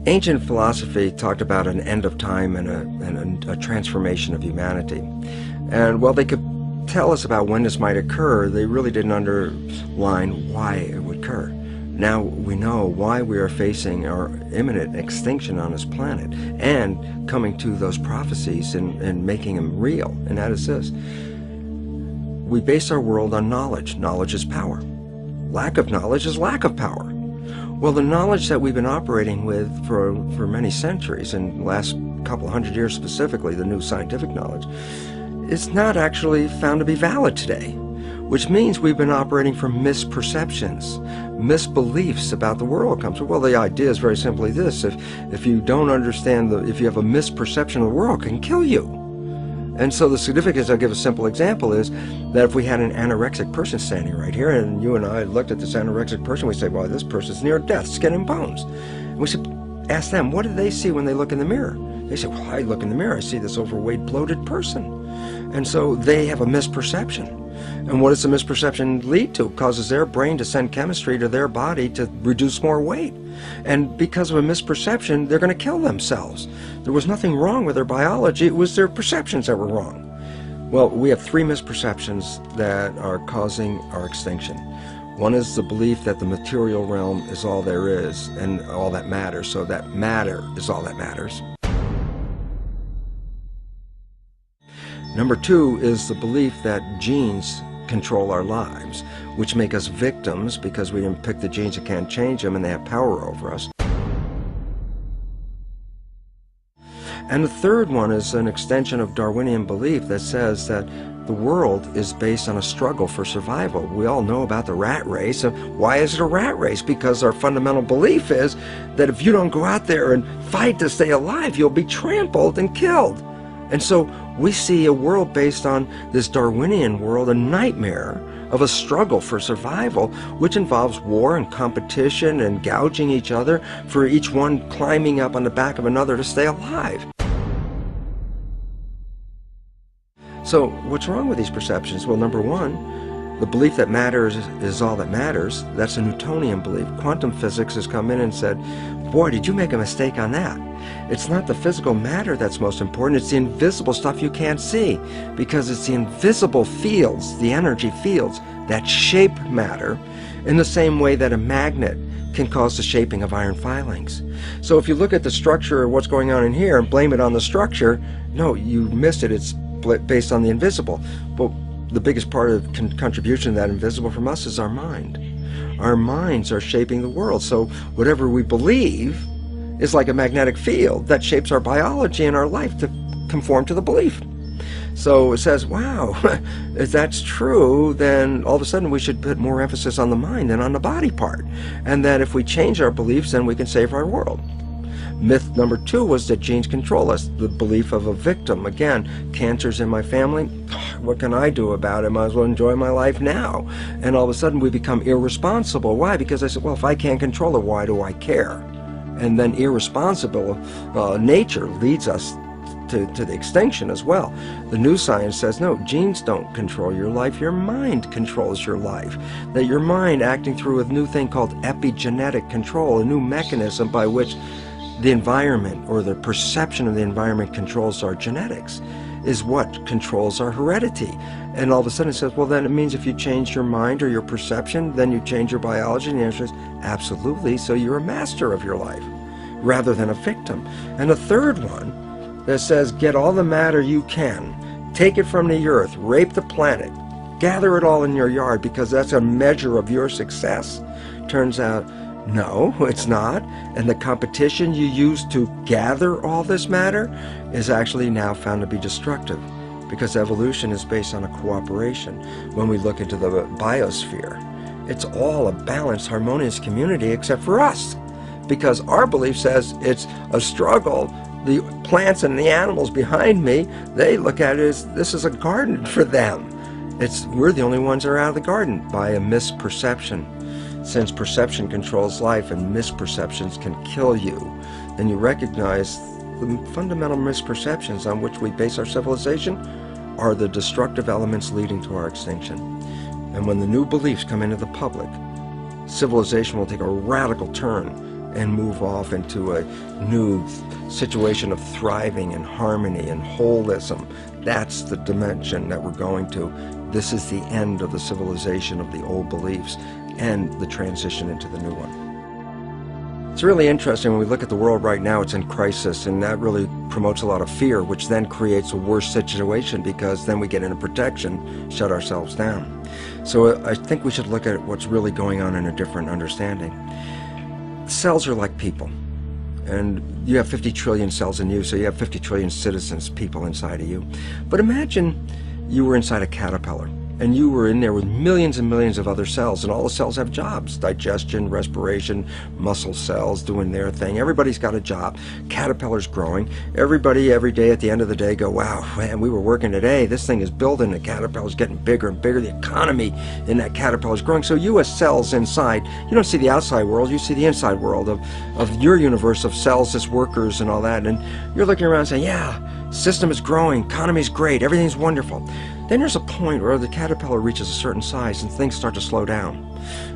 Ancient philosophy talked about an end of time and a transformation of humanity. And while they could tell us about when this might occur, they really didn't underline why it would occur. Now we know why we are facing our imminent extinction on this planet and coming to those prophecies and making them real. And that is this. We base our world on knowledge. Knowledge is power. Lack of knowledge is lack of power. Well, the knowledge that we've been operating with for many centuries, and the last couple hundred years specifically, the new scientific knowledge, is not actually found to be valid today, which means we've been operating from misperceptions, misbeliefs about the world comes. Well, the idea is very simply this: if you don't understand, if you have a misperception of the world, it can kill you. And so the significance, I'll give a simple example, is that if we had an anorexic person standing right here, and you and I looked at this anorexic person, we say, well, this person's near death, skin and bones. And we should ask them, what do they see when they look in the mirror? They say, well, I look in the mirror, I see this overweight, bloated person. And so they have a misperception. And what does the misperception lead to? It causes their brain to send chemistry to their body to reduce more weight. And because of a misperception, they're going to kill themselves. There was nothing wrong with their biology, it was their perceptions that were wrong. Well, we have three misperceptions that are causing our extinction. One is the belief that the material realm is all there is and all that matters, so that matter is all that matters. Number two is the belief that genes control our lives, which make us victims because we didn't pick the genes that can't change them and they have power over us. And the third one is an extension of Darwinian belief that says that the world is based on a struggle for survival. We all know about the rat race. And why is it a rat race? Because our fundamental belief is that if you don't go out there and fight to stay alive, you'll be trampled and killed. And so we see a world based on this Darwinian world, a nightmare of a struggle for survival, which involves war and competition and gouging each other, for each one climbing up on the back of another to stay alive. So what's wrong with these perceptions? Well, number one, the belief that matter is all that matters. That's a Newtonian belief. Quantum physics has come in and said, boy, did you make a mistake on that. It's not the physical matter that's most important, it's the invisible stuff you can't see, because it's the invisible fields, the energy fields, that shape matter in the same way that a magnet can cause the shaping of iron filings. So if you look at the structure of what's going on in here and blame it on the structure, no, you missed it. It's based on the invisible. But the biggest part of contribution to that invisible from us is our mind. Our minds are shaping the world. So whatever we believe is like a magnetic field that shapes our biology and our life to conform to the belief. So it says, wow, if that's true, then all of a sudden we should put more emphasis on the mind than on the body part. And that if we change our beliefs, then we can save our world. Myth number two was that genes control us, the belief of a victim. Again, cancer's in my family, what can I do about it? Might as well enjoy my life now. And all of a sudden we become irresponsible. Why? Because I said, well, if I can't control it, why do I care? And then irresponsible nature leads us to the extinction as well. The new science says, no, genes don't control your life, your mind controls your life. That your mind, acting through a new thing called epigenetic control, a new mechanism by which the environment or the perception of the environment controls our genetics, is what controls our heredity. And all of a sudden it says, well, then it means if you change your mind or your perception, then you change your biology. And the answer is absolutely. So you're a master of your life rather than a victim. And the third one that says, get all the matter you can, take it from the earth, rape the planet, gather it all in your yard because that's a measure of your success. Turns out, no, it's not. And the competition you use to gather all this matter is actually now found to be destructive, because evolution is based on a cooperation. When we look into the biosphere, it's all a balanced, harmonious community except for us, because our belief says it's a struggle. The plants and the animals behind me, they look at it as this is a garden for them. We're the only ones that are out of the garden by a misperception. Since perception controls life and misperceptions can kill you, then you recognize the fundamental misperceptions on which we base our civilization are the destructive elements leading to our extinction. And when the new beliefs come into the public, civilization will take a radical turn and move off into a new situation of thriving and harmony and holism. That's the dimension that we're going to. This is the end of the civilization of the old beliefs and the transition into the new one. It's really interesting when we look at the world right now. It's in crisis, and that really promotes a lot of fear, which then creates a worse situation because then we get into protection, shut ourselves down. So I think we should look at what's really going on in a different understanding. Cells are like people, and you have 50 trillion cells in you, so you have 50 trillion citizens, people inside of you. But imagine you were inside a caterpillar, and you were in there with millions and millions of other cells, and all the cells have jobs: digestion, respiration, muscle cells doing their thing. Everybody's got a job. Caterpillar's growing. Everybody every day at the end of the day go, wow, man, we were working today. This thing is building. The caterpillar's getting bigger and bigger. The economy in that caterpillar's growing. So you as cells inside, you don't see the outside world, you see the inside world of your universe of cells as workers and all that. And you're looking around saying, yeah, system is growing, economy's great, everything's wonderful. Then there's a point where the caterpillar reaches a certain size and things start to slow down.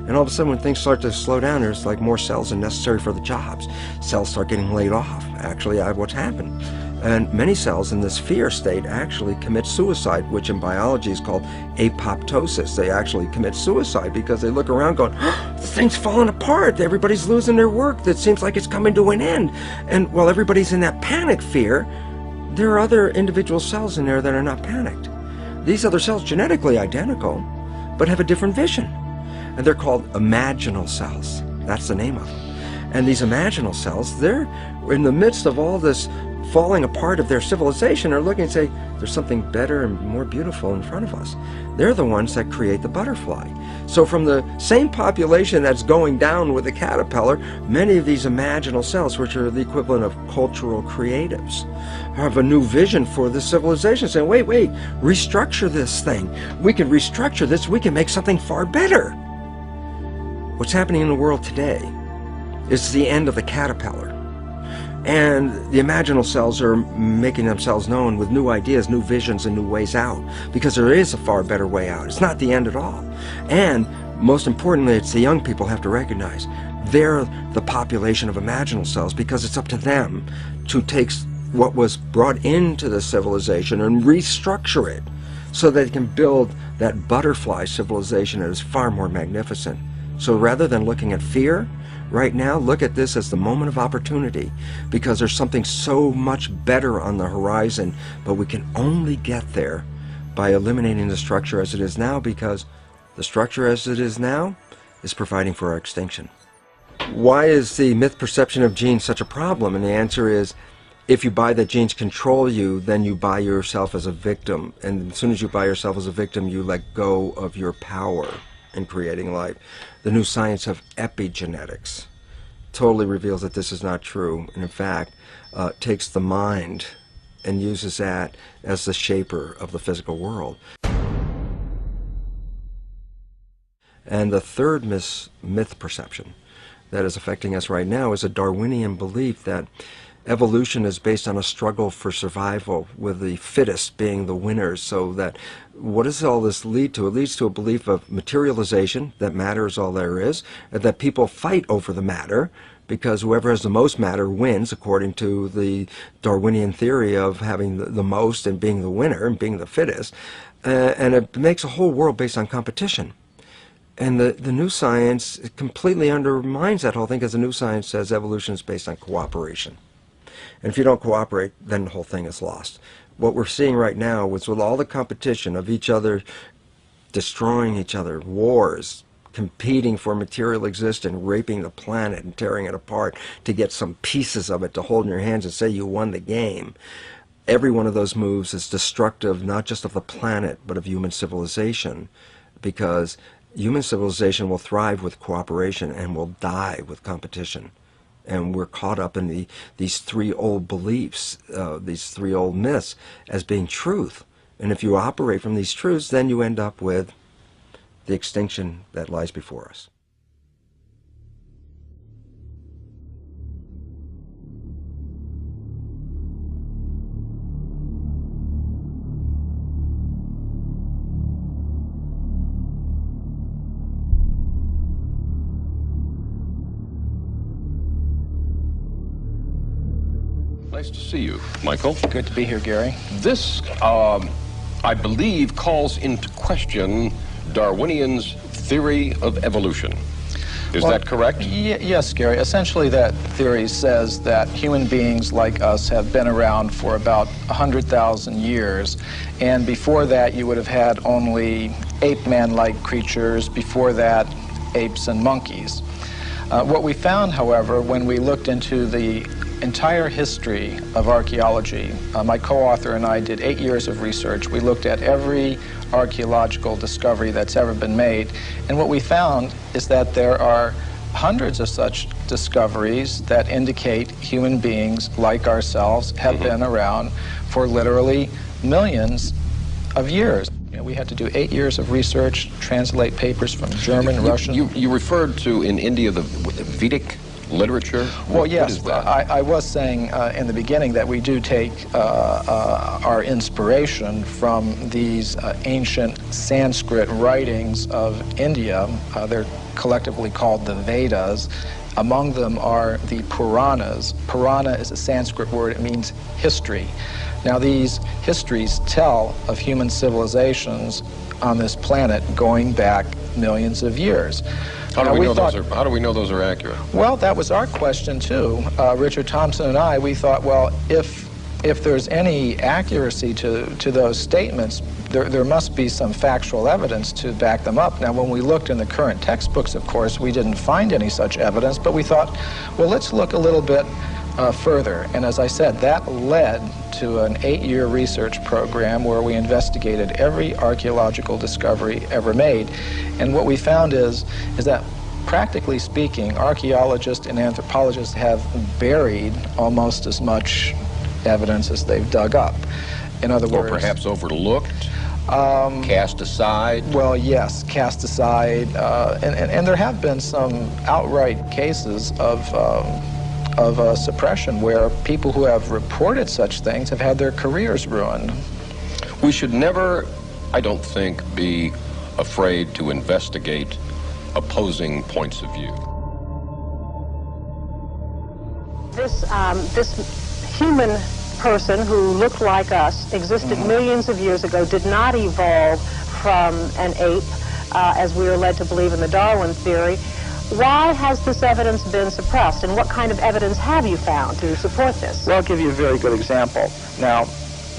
And all of a sudden when things start to slow down, there's like more cells than necessary for the jobs. Cells start getting laid off. Actually, what's happened. And many cells in this fear state actually commit suicide, which in biology is called apoptosis. They actually commit suicide because they look around going, oh, the thing's falling apart. Everybody's losing their work. It seems like it's coming to an end. And while everybody's in that panic fear, there are other individual cells in there that are not panicked. These other cells, genetically identical, but have a different vision. And they're called imaginal cells. That's the name of them. And these imaginal cells, they're in the midst of all this falling apart of their civilization, are looking and say, there's something better and more beautiful in front of us. They're the ones that create the butterfly. So from the same population that's going down with the caterpillar, many of these imaginal cells, which are the equivalent of cultural creatives, have a new vision for this civilization, saying, wait, restructure this thing. We can restructure this. We can make something far better. What's happening in the world today is the end of the caterpillar. And the imaginal cells are making themselves known with new ideas, new visions, and new ways out, because there is a far better way out. It's not the end at all. And most importantly, it's the young people have to recognize they're the population of imaginal cells, because it's up to them to take what was brought into the civilization and restructure it so that they can build that butterfly civilization that is far more magnificent. So rather than looking at fear, right now, look at this as the moment of opportunity, because there's something so much better on the horizon, but we can only get there by eliminating the structure as it is now, because the structure as it is now is providing for our extinction. Why is the myth perception of genes such a problem? And the answer is, if you buy that genes control you, then you buy yourself as a victim. And as soon as you buy yourself as a victim, you let go of your power in creating life. The new science of epigenetics totally reveals that this is not true, and in fact takes the mind and uses that as the shaper of the physical world. And the third myth perception that is affecting us right now is a Darwinian belief that evolution is based on a struggle for survival, with the fittest being the winners. So that, what does all this lead to? It leads to a belief of materialization, that matter is all there is, and that people fight over the matter, because whoever has the most matter wins, according to the Darwinian theory of having the most and being the winner and being the fittest. And it makes a whole world based on competition. And the new science completely undermines that whole thing, because the new science says evolution is based on cooperation. And if you don't cooperate, then the whole thing is lost. What we're seeing right now is, with all the competition of each other destroying each other, wars, competing for material existence, raping the planet and tearing it apart to get some pieces of it to hold in your hands and say you won the game. Every one of those moves is destructive, not just of the planet, but of human civilization, because human civilization will thrive with cooperation and will die with competition. And we're caught up in these three old beliefs, these three old myths, as being truth. And if you operate from these truths, then you end up with the extinction that lies before us. Nice to see you, Michael. Good to be here, Gary. This, I believe, calls into question Darwinian's theory of evolution. Is that correct? Yes, Gary. Essentially, that theory says that human beings like us have been around for about 100,000 years. And before that, you would have had only ape-man-like creatures. Before that, apes and monkeys. What we found, however, when we looked into the entire history of archaeology, my co-author and I did 8 years of research. We looked at every archaeological discovery that's ever been made, and what we found is that there are hundreds of such discoveries that indicate human beings like ourselves have been around for literally millions of years. You know, we had to do 8 years of research, translate papers from German, Russian. You referred to in India the Vedic literature? Well, yes. What is that? I was saying in the beginning that we do take our inspiration from these ancient Sanskrit writings of India. They're collectively called the Vedas. Among them are the Puranas. Purana is a Sanskrit word. It means history. Now, these histories tell of human civilizations on this planet going back millions of years. How do we know those are accurate? Well, that was our question too. Richard Thompson and I, we thought, well, if there's any accuracy to those statements, there must be some factual evidence to back them up. Now, when we looked in the current textbooks, of course, we didn't find any such evidence, but we thought, well, let's look a little bit further. And as I said, that led to an 8-year research program where we investigated every archaeological discovery ever made. And what we found is that, practically speaking, archaeologists and anthropologists have buried almost as much evidence as they've dug up. In other words... Or perhaps overlooked, cast aside? Well, yes, cast aside. And there have been some outright cases of suppression where people who have reported such things have had their careers ruined. We should never, I don't think, be afraid to investigate opposing points of view. This human person who looked like us, existed millions of years ago, did not evolve from an ape, as we are led to believe in the Darwin theory. Why has this evidence been suppressed, and what kind of evidence have you found to support this? Well, I'll give you a very good example. Now,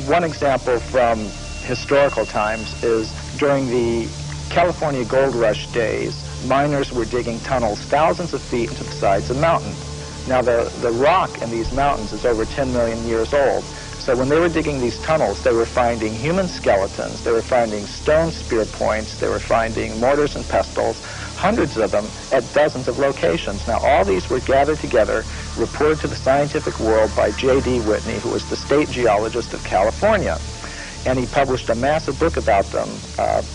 one example from historical times is during the California gold rush days, miners were digging tunnels thousands of feet into the sides of mountains. Now, the rock in these mountains is over 10 million years old. So when they were digging these tunnels, they were finding human skeletons, they were finding stone spear points, they were finding mortars and pestles, hundreds of them at dozens of locations. Now, all these were gathered together, reported to the scientific world by J.D. Whitney, who was the state geologist of California. And he published a massive book about them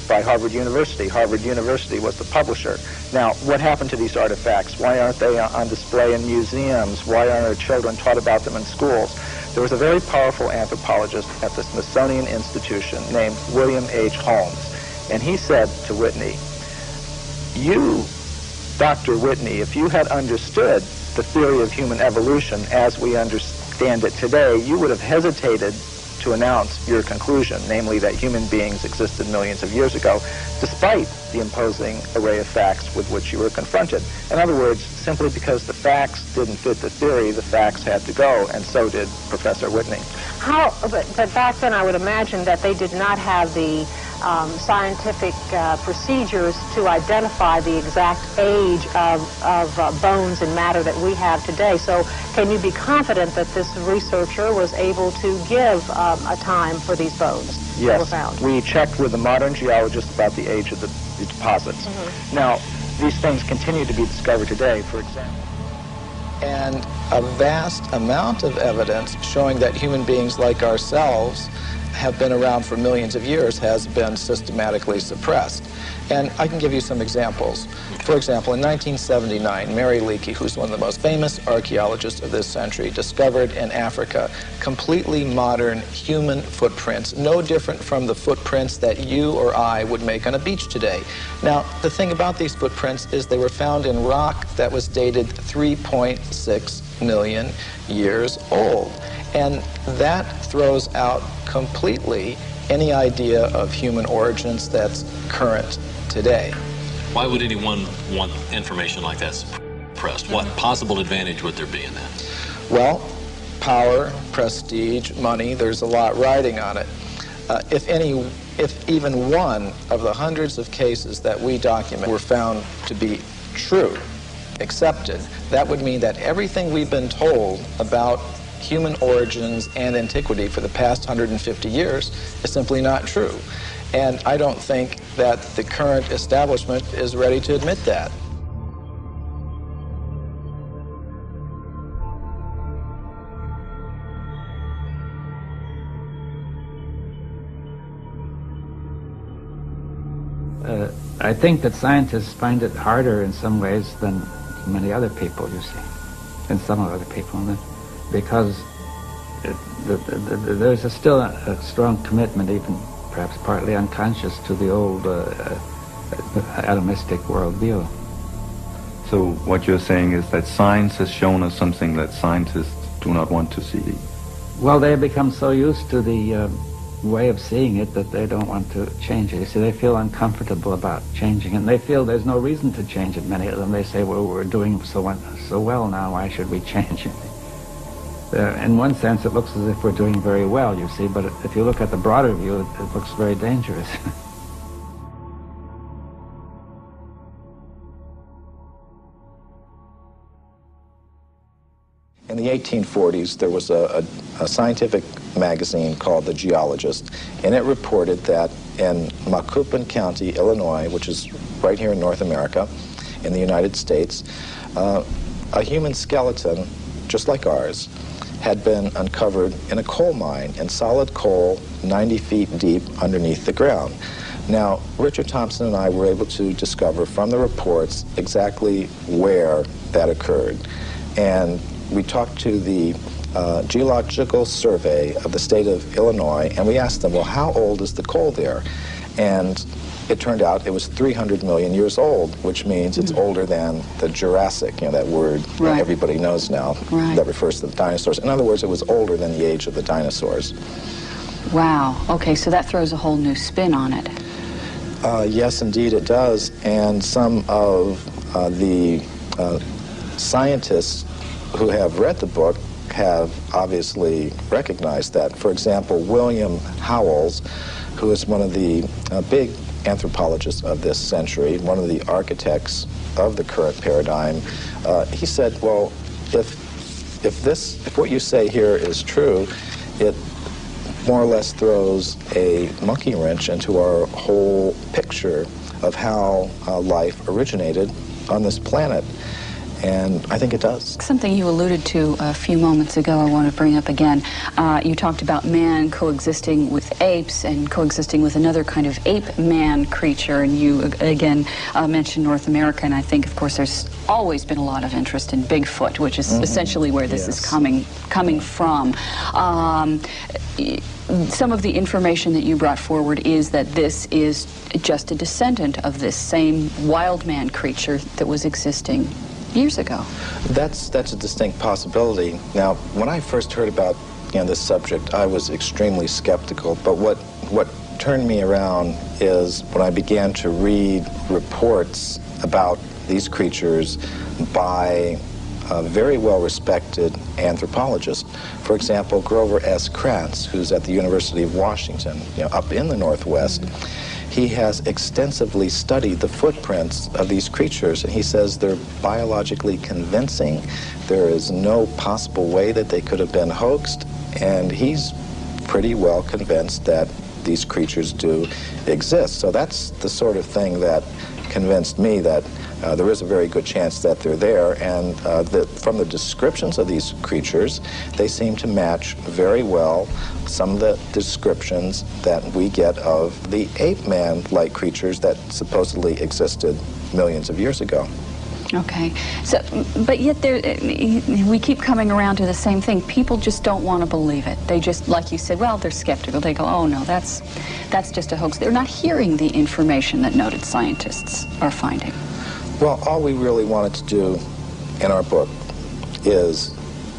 by Harvard University. Harvard University was the publisher. Now, what happened to these artifacts? Why aren't they on display in museums? Why aren't our children taught about them in schools? There was a very powerful anthropologist at the Smithsonian Institution named William H. Holmes. And he said to Whitney, you, Dr. Whitney, if you had understood the theory of human evolution as we understand it today, you would have hesitated to announce your conclusion, namely that human beings existed millions of years ago, despite the imposing array of facts with which you were confronted. In other words, simply because the facts didn't fit the theory, the facts had to go, and so did Professor Whitney. But back then I would imagine that they did not have the scientific procedures to identify the exact age of bones and matter that we have today. So can you be confident that this researcher was able to give a time for these bones that were found? Yes, we checked with the modern geologists about the age of the deposits. Now, these things continue to be discovered today, for example. And a vast amount of evidence showing that human beings like ourselves have been around for millions of years has been systematically suppressed. And I can give you some examples. For example, in 1979, Mary Leakey, who's one of the most famous archaeologists of this century, discovered in Africa completely modern human footprints, no different from the footprints that you or I would make on a beach today. Now, the thing about these footprints is they were found in rock that was dated 3.6 million years old. And that throws out completely any idea of human origins that's current today. Why would anyone want information like that suppressed? What possible advantage would there be in that? Well, power, prestige, money, there's a lot riding on it. If even one of the hundreds of cases that we document were found to be true, accepted, that would mean that everything we've been told about human origins and antiquity for the past 150 years is simply not true. And I don't think that the current establishment is ready to admit that. I think that scientists find it harder in some ways than many other people, you see, and some other people, because there's still a strong commitment, even perhaps partly unconscious, to the old atomistic worldview. So what you're saying is that science has shown us something that scientists do not want to see? Well, they have become so used to the way of seeing it that they don't want to change it. You see, they feel uncomfortable about changing it, and they feel there's no reason to change it. Many of them, they say, well, we're doing so well now, why should we change it? In one sense, it looks as if we're doing very well, you see, but if you look at the broader view, it looks very dangerous. In the 1840s, there was a scientific magazine called The Geologist, and it reported that in Macoupin County, Illinois, which is right here in North America, in the United States, a human skeleton, just like ours, had been uncovered in a coal mine, in solid coal, 90 feet deep underneath the ground. Now, Richard Thompson and I were able to discover from the reports exactly where that occurred. And we talked to the Geological Survey of the state of Illinois, and we asked them, well, how old is the coal there? And it turned out it was 300 million years old, which means it's older than the Jurassic, that word that everybody knows now, that refers to the dinosaurs. In other words, it was older than the age of the dinosaurs. Wow. Okay, so that throws a whole new spin on it. Yes, indeed it does. And some of the scientists who have read the book have obviously recognized that. For example, William Howells, who is one of the big anthropologists of this century, one of the architects of the current paradigm, he said, well, if what you say here is true, it more or less throws a monkey wrench into our whole picture of how life originated on this planet. And I think it does. Something you alluded to a few moments ago I want to bring up again. You talked about man coexisting with apes and coexisting with another kind of ape-man creature, and you again mentioned North America, and I think, of course, there's always been a lot of interest in Bigfoot, which is essentially where this is coming from. Some of the information that you brought forward is that this is just a descendant of this same wild man creature that was existing years ago. That's a distinct possibility. Now, when I first heard about this subject, I was extremely skeptical, but what turned me around is when I began to read reports about these creatures by very well-respected anthropologists. For example, Grover S. Krantz, who's at the University of Washington, up in the Northwest. He has extensively studied the footprints of these creatures, and he says they're biologically convincing. There is no possible way that they could have been hoaxed, and he's pretty well convinced that these creatures do exist. So that's the sort of thing that convinced me that there is a very good chance that they're there, and from the descriptions of these creatures, they seem to match very well some of the descriptions that we get of the ape-man-like creatures that supposedly existed millions of years ago. Okay, so, but yet we keep coming around to the same thing. People just don't want to believe it. They just, like you said, well, they're skeptical. They go, oh no, that's just a hoax. They're not hearing the information that noted scientists are finding. Well, all we really wanted to do in our book is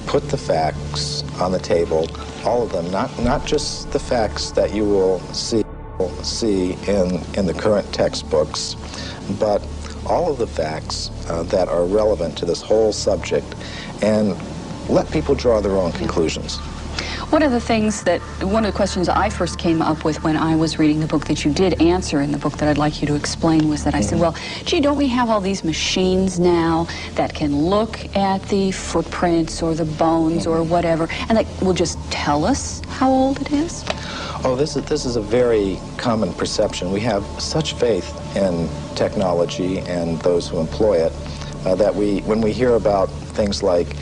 put the facts on the table, all of them, not just the facts that you will see in the current textbooks, but all of the facts that are relevant to this whole subject, and let people draw their own conclusions. One of the questions I first came up with when I was reading the book that you did answer in the book that I'd like you to explain was that I said, well, gee, don't we have all these machines now that can look at the footprints or the bones or whatever, and that will just tell us how old it is? Oh, this is a very common perception. We have such faith in technology and those who employ it that when we hear about things like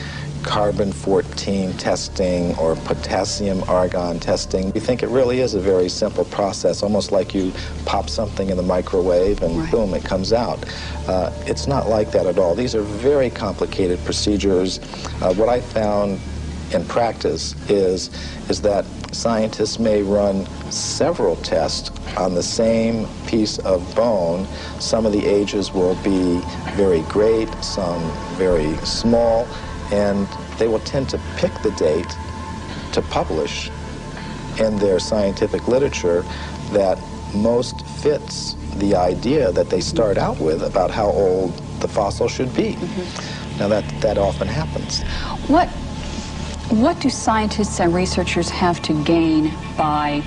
carbon-14 testing or potassium-argon testing, we think it really is a very simple process, almost like you pop something in the microwave and boom, it comes out. It's not like that at all. These are very complicated procedures. What I found in practice is that scientists may run several tests on the same piece of bone. Some of the ages will be very great, some very small, and they will tend to pick the date to publish in their scientific literature that most fits the idea that they start out with about how old the fossil should be. Now that often happens. What do scientists and researchers have to gain by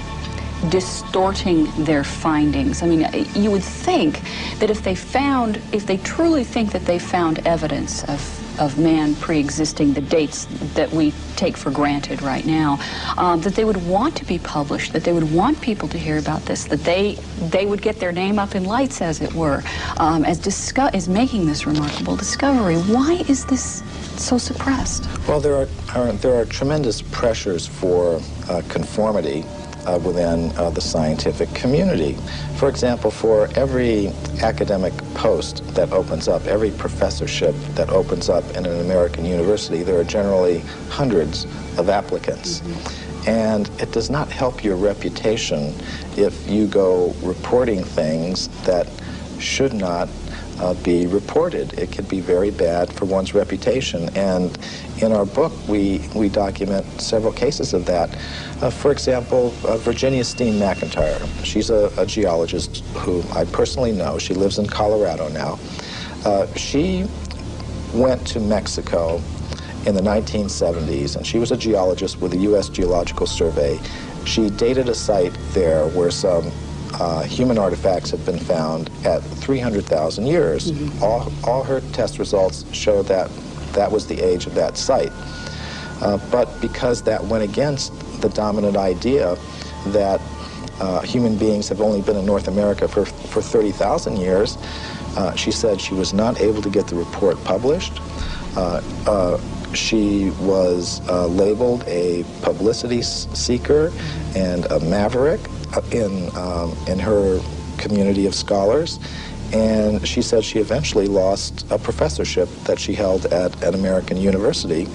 distorting their findings? I mean, you would think that if they truly think that they found evidence of man pre-existing the dates that we take for granted right now, that they would want to be published, that they would want people to hear about this, that they would get their name up in lights, as it were, as making this remarkable discovery. Why is this so suppressed? Well, there are tremendous pressures for conformity within the scientific community. For example, for every academic post that opens up, every professorship that opens up in an American university, there are generally hundreds of applicants. And it does not help your reputation if you go reporting things that should not be reported. It could be very bad for one's reputation. And in our book, we document several cases of that. For example, Virginia Steen McIntyre. She's a geologist who I personally know. She lives in Colorado now. She went to Mexico in the 1970s, and she was a geologist with the U.S. Geological Survey. She dated a site there where some human artifacts have been found at 300,000 years. All her test results show that that was the age of that site. But because that went against the dominant idea that human beings have only been in North America for 30,000 years, she said she was not able to get the report published. She was labeled a publicity seeker and a maverick in her community of scholars, and she said she eventually lost a professorship that she held at an American university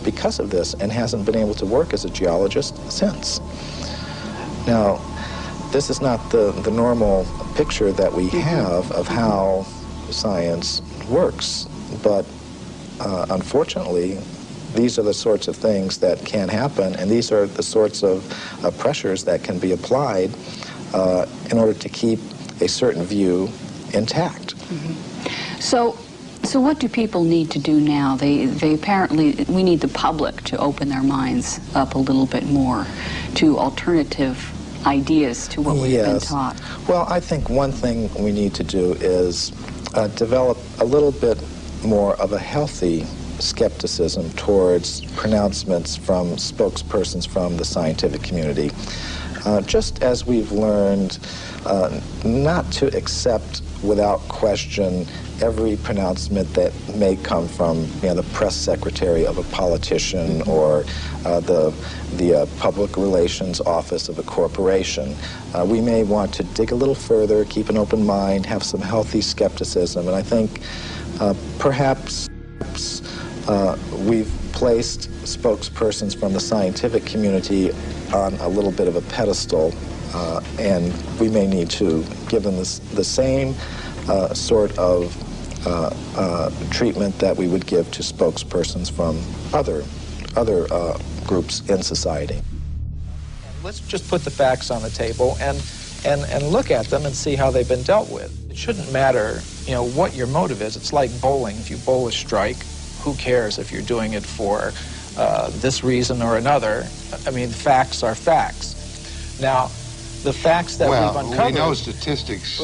because of this, and hasn't been able to work as a geologist since. Now, this is not the normal picture that we have of how science works, but unfortunately, these are the sorts of things that can happen, and these are the sorts of pressures that can be applied in order to keep a certain view intact. So what do people need to do now? They apparently, we need the public to open their minds up a little bit more to alternative ideas to what we've been taught. Well, I think one thing we need to do is develop a little bit more of a healthy skepticism towards pronouncements from spokespersons from the scientific community. Just as we've learned not to accept without question every pronouncement that may come from the press secretary of a politician or the public relations office of a corporation. We may want to dig a little further, keep an open mind, have some healthy skepticism, and I think perhaps we've placed spokespersons from the scientific community on a little bit of a pedestal, and we may need to give them the same sort of treatment that we would give to spokespersons from other other groups in society. Let's just put the facts on the table and look at them and see how they've been dealt with. It shouldn't matter, you know, what your motive is. It's like bowling. If you bowl a strike, who cares if you're doing it for this reason or another? I mean, facts are facts. Now, the facts that we've uncovered... Well, we know statistics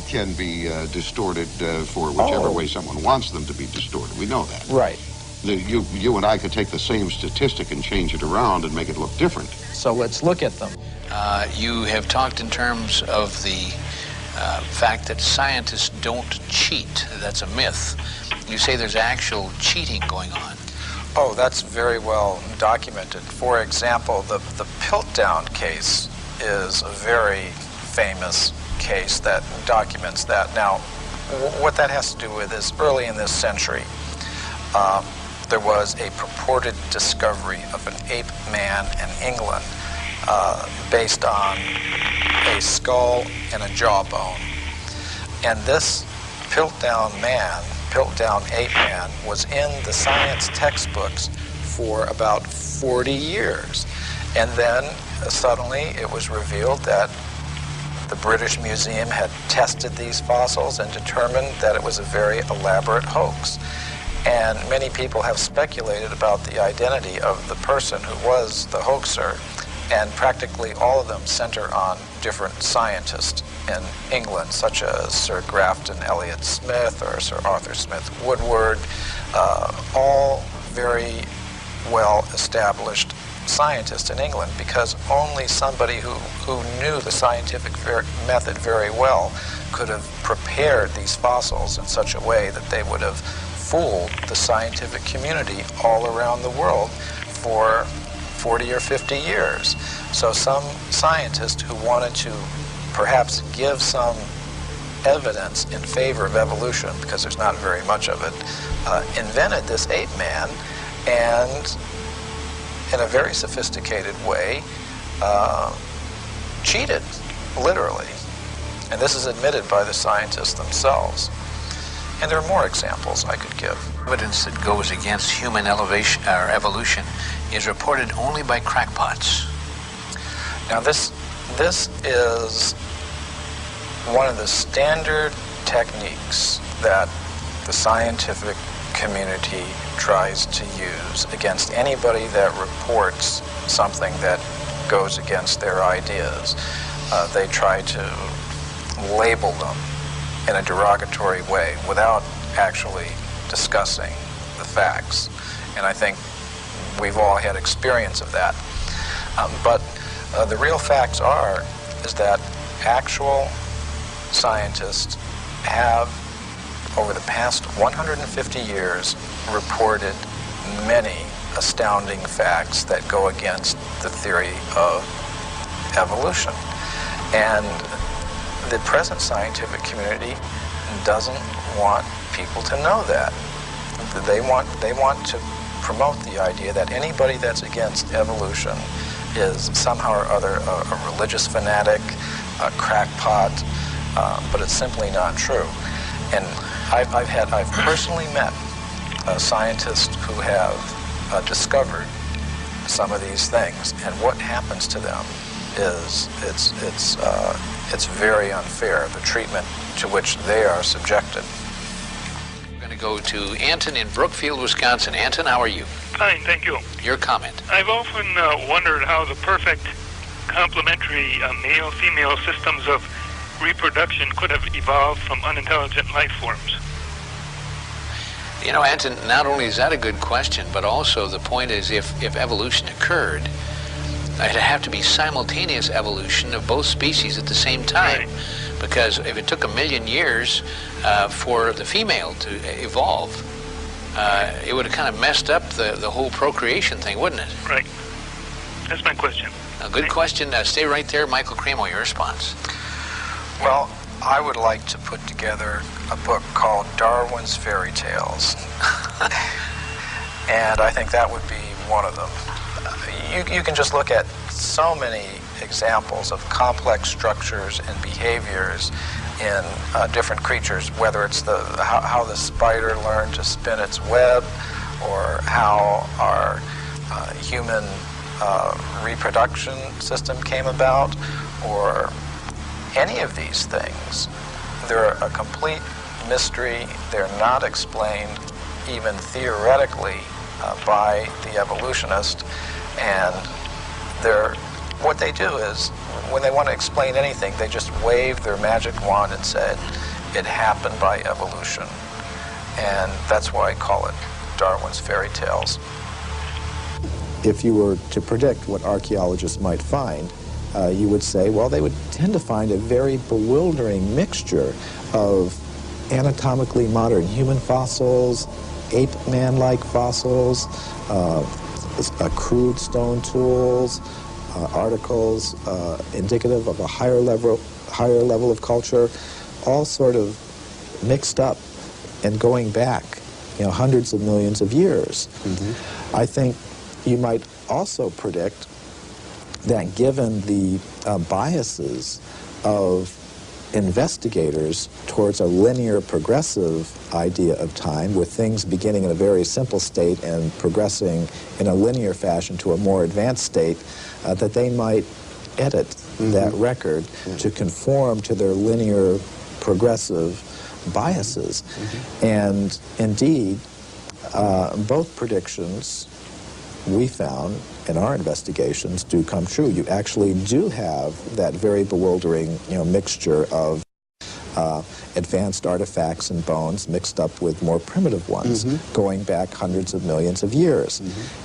can be distorted for whichever way someone wants them to be distorted. We know that. Right. You and I could take the same statistic and change it around and make it look different. So let's look at them. You have talked in terms of the fact that scientists don't cheat. That's a myth. You say there's actual cheating going on. Oh, that's very well documented. For example, the Piltdown case is a very famous case that documents that. Now, what that has to do with is early in this century, there was a purported discovery of an ape man in England based on a skull and a jawbone. And this Piltdown ape man, was in the science textbooks for about 40 years. And then suddenly it was revealed that the British Museum had tested these fossils and determined that it was a very elaborate hoax. And many people have speculated about the identity of the person who was the hoaxer, and practically all of them center on different scientists in England, such as Sir Grafton Elliot Smith or Sir Arthur Smith Woodward, all very well-established scientists in England, because only somebody who knew the scientific method very well could have prepared these fossils in such a way that they would have fooled the scientific community all around the world for 40 or 50 years. So some scientist who wanted to perhaps give some evidence in favor of evolution, because there's not very much of it, invented this ape man, and in a very sophisticated way cheated, literally. And this is admitted by the scientists themselves. And there are more examples I could give. Evidence that goes against human evolution is reported only by crackpots. Now this is one of the standard techniques that the scientific community tries to use against anybody that reports something that goes against their ideas. They try to label them in a derogatory way without actually discussing the facts. And I think we've all had experience of that. But the real facts is that actual scientists have, over the past 150 years, reported many astounding facts that go against the theory of evolution. And the present scientific community doesn't want people to know that. They want to promote the idea that anybody that's against evolution is somehow or other a religious fanatic, a crackpot, but it's simply not true. And I've personally met scientists who have discovered some of these things, and what happens to them is it's very unfair, the treatment to which they are subjected. We're going to go to Anton in Brookfield, Wisconsin. Anton, how are you? Fine, thank you. Your comment. I've often wondered how the perfect complementary male-female systems of reproduction could have evolved from unintelligent life forms. You know, Anton, not only is that a good question, but also the point is if evolution occurred, it'd have to be simultaneous evolution of both species at the same time. Right. Because if it took 1 million years for the female to evolve, it would have kind of messed up the whole procreation thing, wouldn't it? Right. That's my question. A good question. Stay right there. Michael Cremo, your response. Well, I would like to put together a book called Darwin's Fairy Tales. And I think that would be one of them. You can just look at so many examples of complex structures and behaviors in different creatures, whether it's how the spider learned to spin its web, or how our human reproduction system came about, or any of these things. They're a complete mystery. They're not explained even theoretically by the evolutionist, and what they do is, when they want to explain anything, they just wave their magic wand and said, it happened by evolution. And that's why I call it Darwin's fairy tales. If you were to predict what archaeologists might find, you would say, well, they would tend to find a very bewildering mixture of anatomically modern human fossils, ape-man-like fossils, crude stone tools, articles indicative of a higher level of culture, all sort of mixed up and going back, hundreds of millions of years. Mm-hmm. I think you might also predict that given the biases of investigators towards a linear progressive idea of time, with things beginning in a very simple state and progressing in a linear fashion to a more advanced state, that they might edit that record to conform to their linear progressive biases. And indeed, both predictions we found in our investigations do come true. You actually do have that very bewildering, mixture of advanced artifacts and bones mixed up with more primitive ones, going back hundreds of millions of years.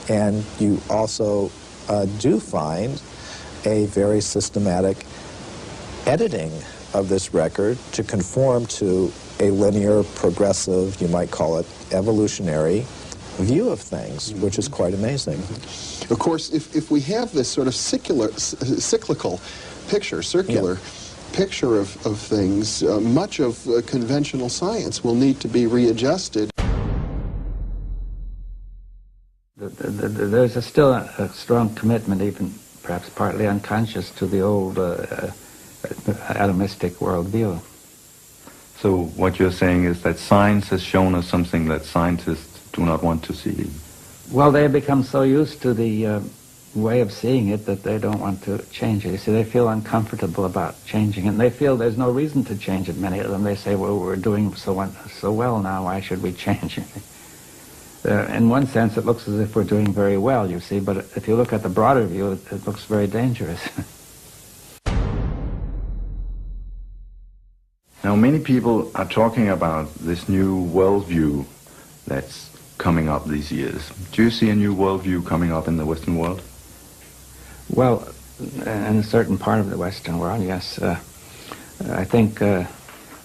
And you also do find a very systematic editing of this record to conform to a linear, progressive, you might call it evolutionary view of things, which is quite amazing. Of course, if we have this sort of cyclical picture, circular picture of things, much of conventional science will need to be readjusted. There's still a strong commitment, even perhaps partly unconscious, to the old atomistic worldview. So what you're saying is that science has shown us something that scientists do not want to see. Well, they have become so used to the way of seeing it that they don't want to change it. You see, they feel uncomfortable about changing it, and they feel there's no reason to change it. Many of them, they say, well, we're doing so well now, why should we change it? In one sense, it looks as if we're doing very well, you see, but if you look at the broader view, it looks very dangerous. Now, many people are talking about this new worldview that's coming up these years. Do you see a new worldview coming up in the Western world? Well, in a certain part of the Western world, yes. I think a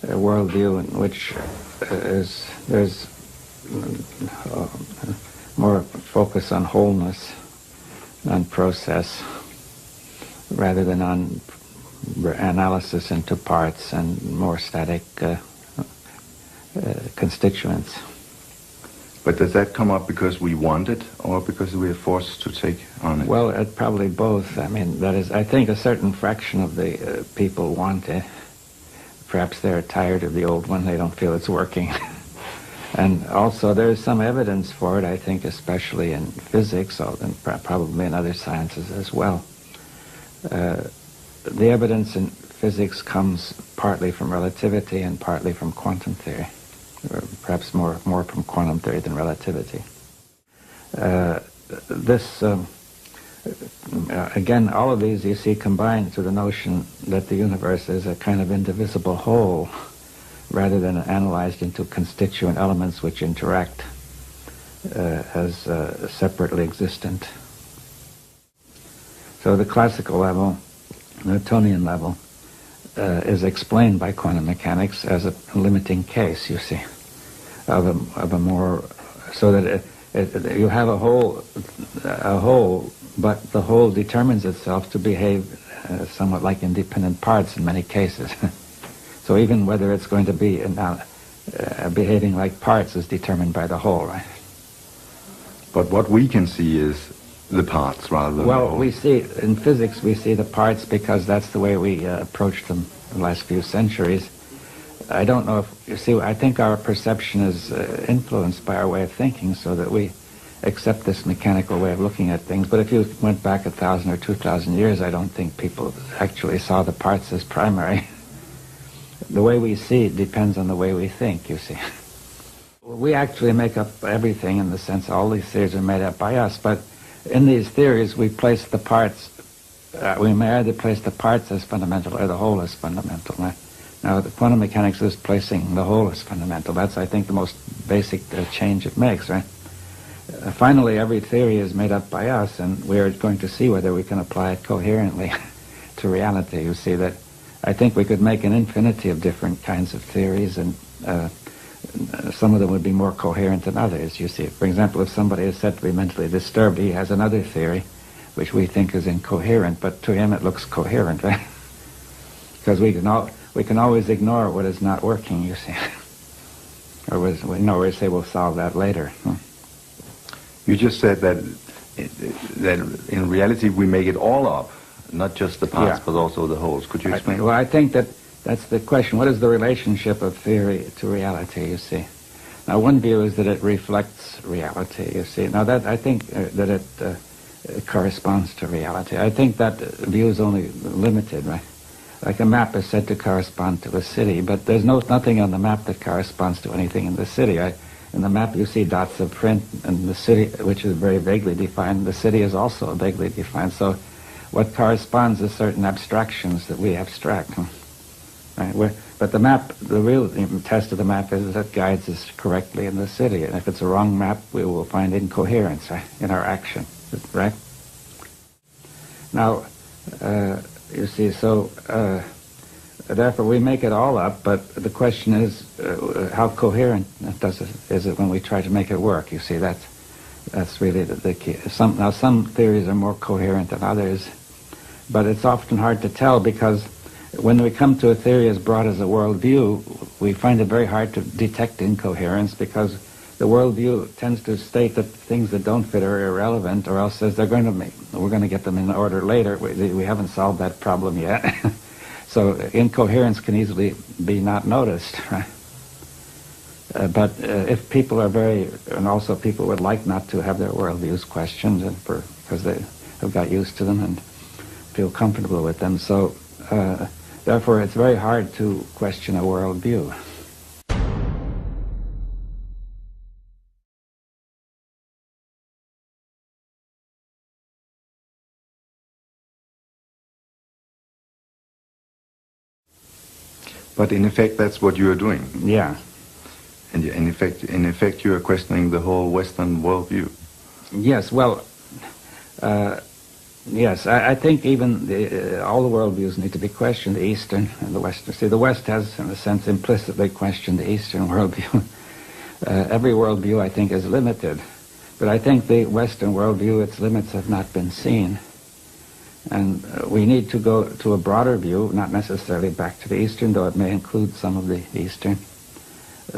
worldview in which there's more focus on wholeness, on process, rather than on analysis into parts and more static constituents. But does that come up because we want it, or because we are forced to take on it? Well, probably both. I mean, that is, I think a certain fraction of the people want it. Perhaps they're tired of the old one, they don't feel it's working. And also there's some evidence for it, I think, especially in physics, and probably in other sciences as well. The evidence in physics comes partly from relativity and partly from quantum theory. Or perhaps more from quantum theory than relativity. Again, all of these you see combined to the notion that the universe is a kind of indivisible whole, rather than analyzed into constituent elements which interact as separately existent. So the classical level, Newtonian level, is explained by quantum mechanics as a limiting case, you see, of a more, so that you have a whole, but the whole determines itself to behave somewhat like independent parts in many cases. So even whether it's going to be behaving like parts is determined by the whole, right? But what we can see is the parts rather than the whole. We see, in physics, we see the parts because that's the way we approached them the last few centuries. I don't know if, you see, I think our perception is influenced by our way of thinking, so that we accept this mechanical way of looking at things. But if you went back 1,000 or 2,000 years, I don't think people actually saw the parts as primary. The way we see it depends on the way we think, you see. We actually make up everything in the sense all these theories are made up by us, but in these theories we place the parts, we may either place the parts as fundamental or the whole as fundamental. Right? Now, the quantum mechanics is placing the whole as fundamental. That's, I think, the most basic change it makes, right? Finally, every theory is made up by us, and we're going to see whether we can apply it coherently to reality. You see that I think we could make an infinity of different kinds of theories, and some of them would be more coherent than others, you see. For example, if somebody is said to be mentally disturbed, he has another theory which we think is incoherent, but to him it looks coherent, right? Because we can always ignore what is not working, you see. Or we say we'll solve that later. You just said that in reality we make it all up, not just the parts, but also the wholes. Could you explain? Well, I think that's the question. What is the relationship of theory to reality, you see? Now, one view is that it reflects reality, you see. Now, that I think that it corresponds to reality. I think that view is only limited, right? Like a map is said to correspond to a city, but there's nothing on the map that corresponds to anything in the city. In the map you see dots of print, and the city, which is very vaguely defined, the city is also vaguely defined. So what corresponds is certain abstractions that we abstract. Right? But the map, the real test of the map is that it guides us correctly in the city. And if it's a wrong map, we will find incoherence in our action. Right? Now, you see, so therefore we make it all up, but the question is how coherent is it when we try to make it work? You see, that's really the key. Some theories are more coherent than others, but it's often hard to tell, because when we come to a theory as broad as a worldview, we find it very hard to detect incoherence, because the worldview tends to state that things that don't fit are irrelevant, or else says we're going to get them in order later. We haven't solved that problem yet. So incoherence can easily be not noticed, right? But if people are and also people would like not to have their worldviews questioned, because they have got used to them and feel comfortable with them. So therefore it's very hard to question a worldview. But in effect, that's what you are doing. Yeah. And in effect, you are questioning the whole Western worldview. Yes. Well, yes. I think even all the worldviews need to be questioned. The Eastern and the Western. See, the West has, in a sense, implicitly questioned the Eastern worldview. Every worldview, I think, is limited, but I think the Western worldview, its limits have not been seen. And we need to go to a broader view, not necessarily back to the Eastern, though it may include some of the Eastern.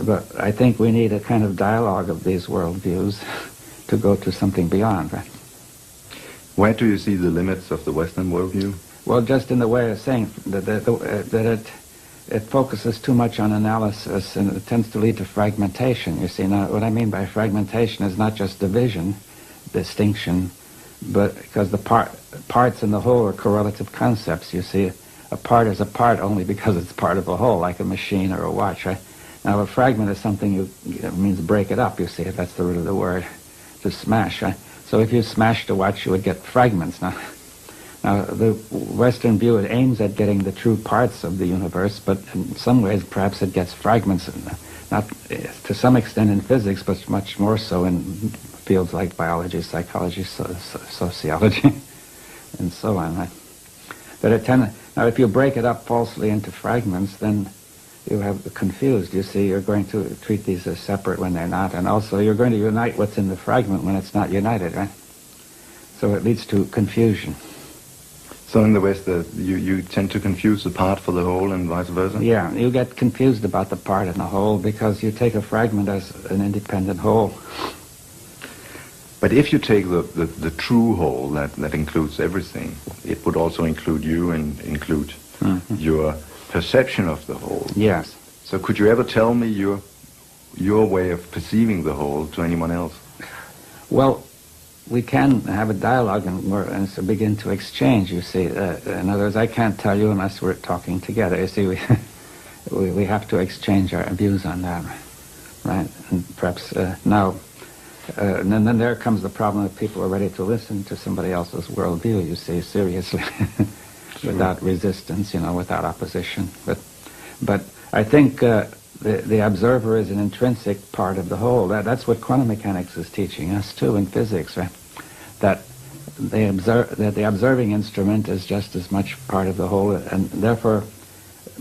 But I think we need a kind of dialogue of these worldviews to go to something beyond, right? Where do you see the limits of the Western worldview? Well, just in the way of saying that it focuses too much on analysis, and it tends to lead to fragmentation, you see. Now, what I mean by fragmentation is not just division, distinction, but because the parts in the whole are correlative concepts. You see, a part is a part only because it's part of a whole, like a machine or a watch, right? Now, a fragment is something it means break it up, you see. That's the root of the word, to smash, right? So if you smashed a watch, you would get fragments. Now, the Western view, it aims at getting the true parts of the universe, but in some ways, perhaps it gets fragments, not to some extent in physics, but much more so in fields like biology, psychology, sociology, and so on. Right? But now, if you break it up falsely into fragments, then you have confused. You see, you're going to treat these as separate when they're not, and also you're going to unite what's in the fragment when it's not united, right? So it leads to confusion. So in the West, you tend to confuse the part for the whole and vice versa? Yeah, you get confused about the part and the whole because you take a fragment as an independent whole. But if you take the true whole that includes everything, it would also include you and include your perception of the whole. Yes. So could you ever tell me your way of perceiving the whole to anyone else? Well, we can have a dialogue and so begin to exchange, you see. In other words, I can't tell you unless we're talking together. You see, we have to exchange our views on that, right? And perhaps now, and then there comes the problem that people are ready to listen to somebody else's worldview, you see, seriously, without resistance, you know, without opposition. But I think the observer is an intrinsic part of the whole. That's what quantum mechanics is teaching us too in physics, right? That the observing instrument is just as much part of the whole, and therefore,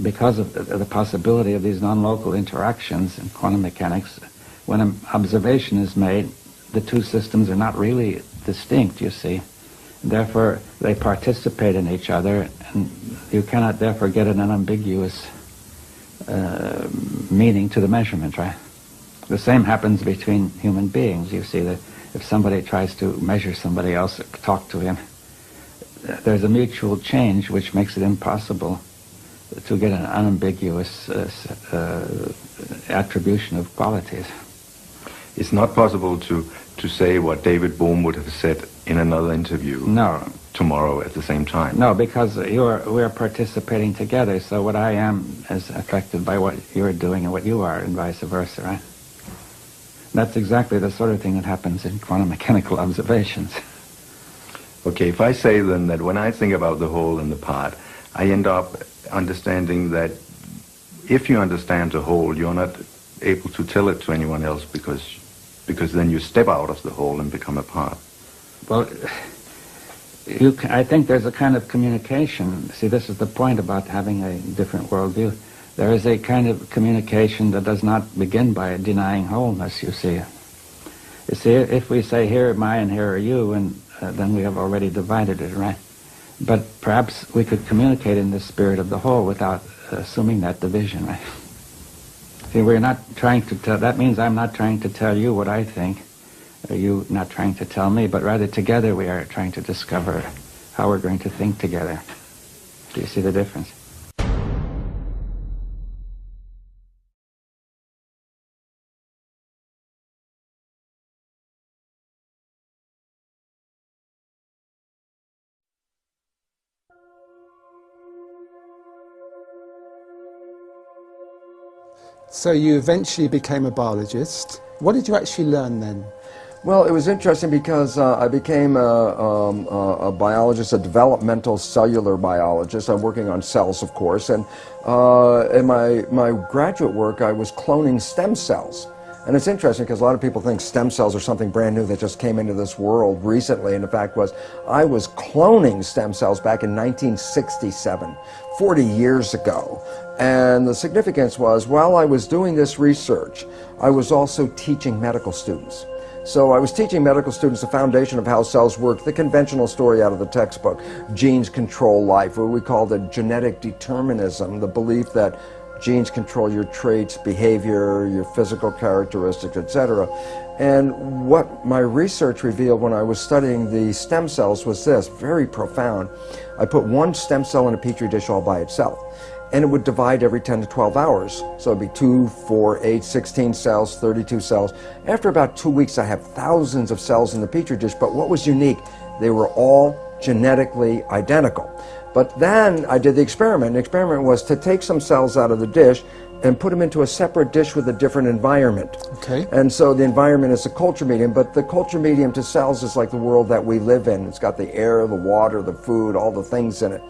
because of the possibility of these non-local interactions in quantum mechanics, when an observation is made, the two systems are not really distinct, you see. Therefore, they participate in each other, and you cannot therefore get an unambiguous meaning to the measurement, right? The same happens between human beings. You see that if somebody tries to measure somebody else, talk to him, there's a mutual change which makes it impossible to get an unambiguous attribution of qualities. It's not possible to say what David Bohm would have said in another interview. No. Tomorrow at the same time. No, because we're participating together, so what I am is affected by what you're doing and what you are, and vice versa, right? That's exactly the sort of thing that happens in quantum mechanical observations. Okay, if I say then that when I think about the whole and the part, I end up understanding that if you understand the whole, you're not able to tell it to anyone else because then you step out of the whole and become a part. Well, I think there's a kind of communication. See, this is the point about having a different worldview. There is a kind of communication that does not begin by denying wholeness, you see. You see, if we say, here am I and here are you, and then we have already divided it, right? But perhaps we could communicate in the spirit of the whole without assuming that division, right? See, we're not trying to tell, that means I'm not trying to tell you what I think, you not trying to tell me, but rather together we are trying to discover how we're going to think together. Do you see the difference? So you eventually became a biologist. What did you actually learn then? Well, it was interesting because I became a biologist, a developmental cellular biologist. I'm working on cells, of course, and in my graduate work I was cloning stem cells. And it's interesting because a lot of people think stem cells are something brand new that just came into this world recently, and the fact was I was cloning stem cells back in 1967, 40 years ago. And the significance was, while I was doing this research, I was also teaching medical students. So I was teaching medical students the foundation of how cells work, the conventional story out of the textbook, genes control life, what we call the genetic determinism, the belief that genes control your traits, behavior, your physical characteristics, etc. And what my research revealed when I was studying the stem cells was this, very profound. I put one stem cell in a petri dish all by itself, and it would divide every 10 to 12 hours. So it'd be 2, 4, 8, 16 cells, 32 cells. After about 2 weeks, I have thousands of cells in the petri dish, but what was unique? They were all genetically identical. But then I did the experiment. The experiment was to take some cells out of the dish and put them into a separate dish with a different environment. Okay. And so the environment is a culture medium, but the culture medium to cells is like the world that we live in. It's got the air, the water, the food, all the things in it.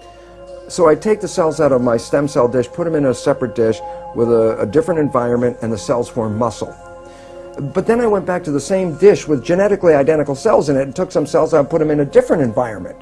So I take the cells out of my stem cell dish, put them in a separate dish with a different environment, and the cells form muscle. But then I went back to the same dish with genetically identical cells in it and took some cells out and put them in a different environment,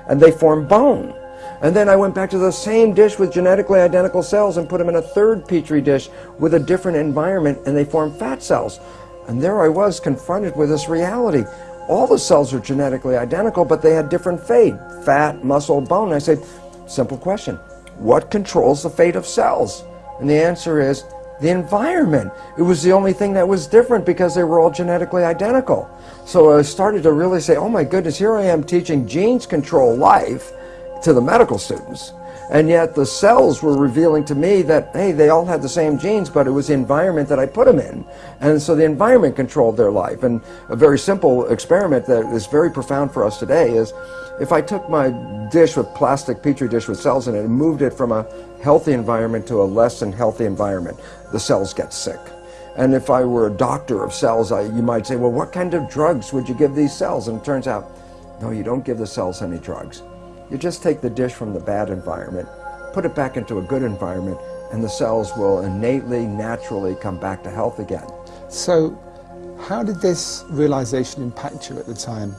and they form bone. And then I went back to the same dish with genetically identical cells and put them in a third petri dish with a different environment, and they form fat cells. And there I was confronted with this reality. All the cells are genetically identical, but they had different fate, fat, muscle, bone. And I said, simple question, what controls the fate of cells? And the answer is the environment. It was the only thing that was different because they were all genetically identical. So I started to really say, oh my goodness, here I am teaching genes control life to the medical students. And yet the cells were revealing to me that, hey, they all had the same genes, but it was the environment that I put them in. And so the environment controlled their life. And a very simple experiment that is very profound for us today is, if I took my dish with plastic petri dish with cells in it and moved it from a healthy environment to a less than healthy environment, the cells get sick. And if I were a doctor of cells, you might say, well, what kind of drugs would you give these cells? And it turns out, no, you don't give the cells any drugs. You just take the dish from the bad environment, put it back into a good environment, and the cells will innately, naturally come back to health again. So, how did this realization impact you at the time?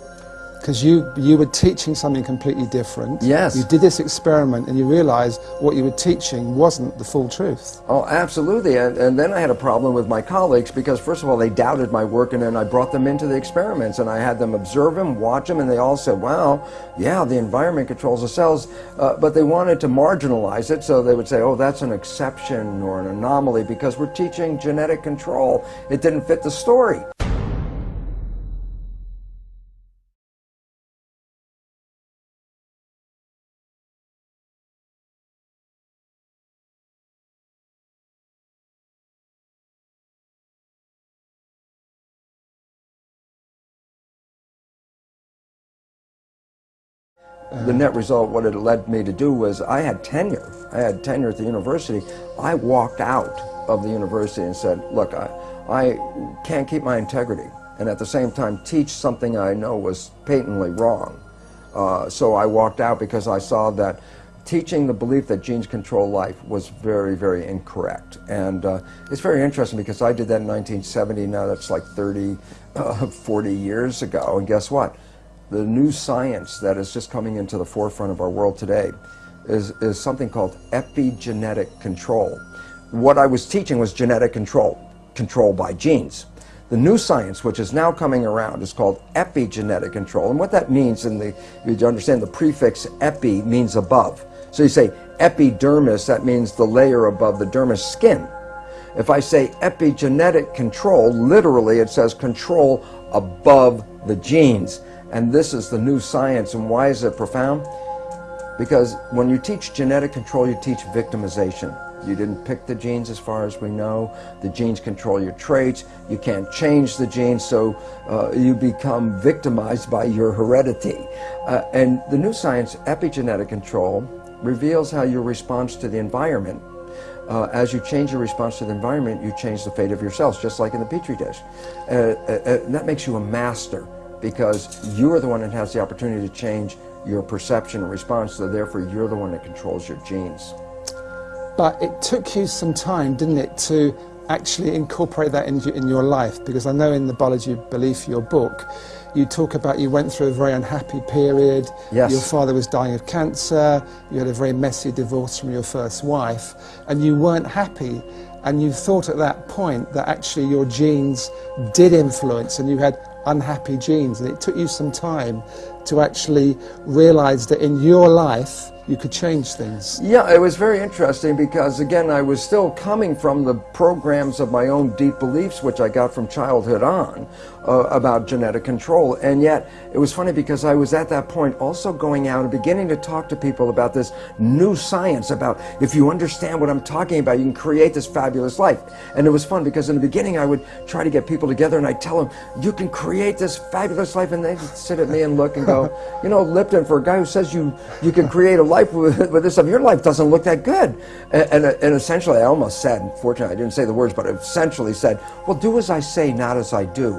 Because you were teaching something completely different. Yes. You did this experiment and you realized what you were teaching wasn't the full truth. Oh, absolutely. And then I had a problem with my colleagues because, first of all, they doubted my work, and then I brought them into the experiments and I had them observe them, watch them, and they all said, wow, yeah, the environment controls the cells. But they wanted to marginalize it, so they would say, oh, that's an exception or an anomaly because we're teaching genetic control. It didn't fit the story. The net result, what it led me to do was I had tenure. I had tenure at the university. I walked out of the university and said, look, I can't keep my integrity and at the same time teach something I know was patently wrong. So I walked out because I saw that teaching the belief that genes control life was very, very incorrect. And it's very interesting because I did that in 1970. Now that's like 30, 40 years ago. And guess what? The new science that is just coming into the forefront of our world today is something called epigenetic control. What I was teaching was genetic control by genes. The new science, which is now coming around, is called epigenetic control. And what that means, you understand the prefix epi means above. So you say epidermis, that means the layer above the dermis skin. If I say epigenetic control, literally it says control above the genes. And this is the new science. And why is it profound? Because when you teach genetic control, you teach victimization. You didn't pick the genes as far as we know. The genes control your traits. You can't change the genes, so you become victimized by your heredity. And the new science, epigenetic control, reveals how your response to the environment. As you change your response to the environment, you change the fate of your cells, just like in the Petri dish. That makes you a master, because you're the one that has the opportunity to change your perception and response, so therefore you're the one that controls your genes. But it took you some time, didn't it, to actually incorporate that in your life? Because I know in the Biology of Belief, your book, you talk about you went through a very unhappy period. Yes. Your father was dying of cancer. You had a very messy divorce from your first wife, and you weren't happy. And you thought at that point that actually your genes did influence, and you had unhappy genes. And it took you some time to actually realize that in your life you could change things. Yeah, it was very interesting because, again, I was still coming from the programs of my own deep beliefs, which I got from childhood on, about genetic control. And yet, it was funny because I was at that point also going out and beginning to talk to people about this new science, about if you understand what I'm talking about, you can create this fabulous life. And it was fun because in the beginning I would try to get people together and I'd tell them, you can create this fabulous life, and they'd sit at me and look and go, you know, Lipton, for a guy who says you can create a life with this stuff, your life doesn't look that good. And essentially I almost said, fortunately I didn't say the words, but I essentially said, well, do as I say, not as I do.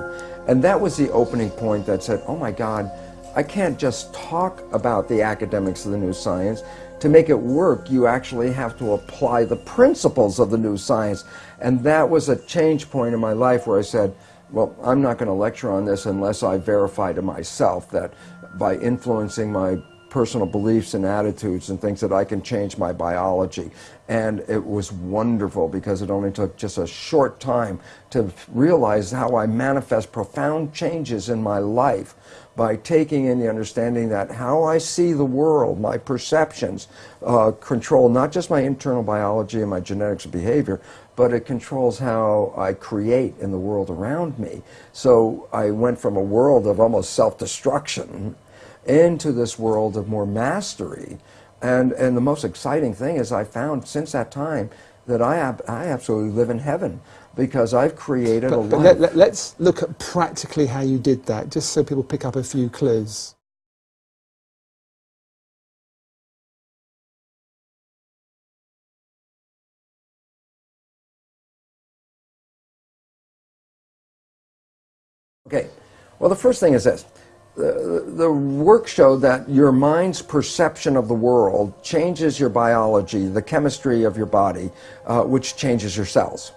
And that was the opening point that said, oh my God, I can't just talk about the academics of the new science. To make it work, you actually have to apply the principles of the new science. And that was a change point in my life where I said, well, I'm not going to lecture on this unless I verify to myself that by influencing my personal beliefs and attitudes and things that I can change my biology. And it was wonderful because it only took just a short time to realize how I manifest profound changes in my life by taking in the understanding that how I see the world, my perceptions, control not just my internal biology and my genetics and behavior, but it controls how I create in the world around me. So I went from a world of almost self-destruction into this world of more mastery. And the most exciting thing is I found since that time that I absolutely live in heaven because I've created a life. Let's look at practically how you did that, just so people pick up a few clues. Okay, well, the first thing is this. The work showed that your mind's perception of the world changes your biology, the chemistry of your body, which changes your cells.